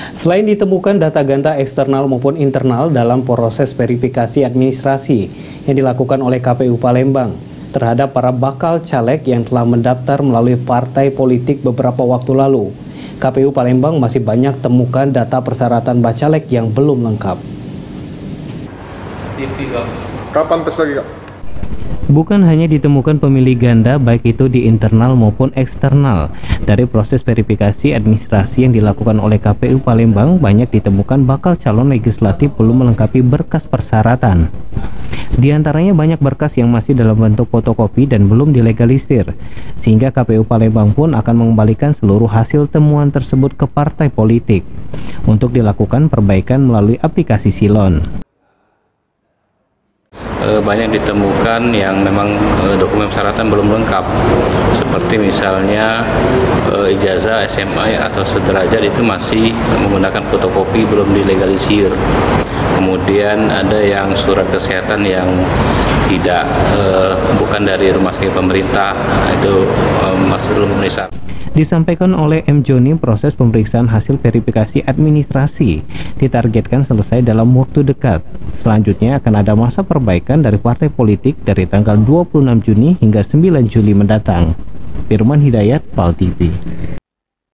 Selain ditemukan data ganda eksternal maupun internal dalam proses verifikasi administrasi yang dilakukan oleh KPU Palembang terhadap para bakal caleg yang telah mendaftar melalui partai politik beberapa waktu lalu, KPU Palembang masih banyak temukan data persyaratan bacalek yang belum lengkap. Kapan tes lagi, Kak? Bukan hanya ditemukan pemilih ganda baik itu di internal maupun eksternal. Dari proses verifikasi administrasi yang dilakukan oleh KPU Palembang, banyak ditemukan bakal calon legislatif belum melengkapi berkas persyaratan. Di antaranya banyak berkas yang masih dalam bentuk fotokopi dan belum dilegalisir, sehingga KPU Palembang pun akan mengembalikan seluruh hasil temuan tersebut ke partai politik untuk dilakukan perbaikan melalui aplikasi Silon. Banyak ditemukan yang memang dokumen persyaratan belum lengkap, seperti misalnya ijazah SMA atau sederajat itu masih menggunakan fotokopi, belum dilegalisir. Kemudian ada yang surat kesehatan yang tidak bukan dari rumah sakit pemerintah, itu masih belum memenuhi syarat. Disampaikan oleh M. Joni, proses pemeriksaan hasil verifikasi administrasi ditargetkan selesai dalam waktu dekat. Selanjutnya akan ada masa perbaikan dari partai politik dari tanggal 26 Juni hingga 9 Juli mendatang. Firman Hidayat, PAL TV.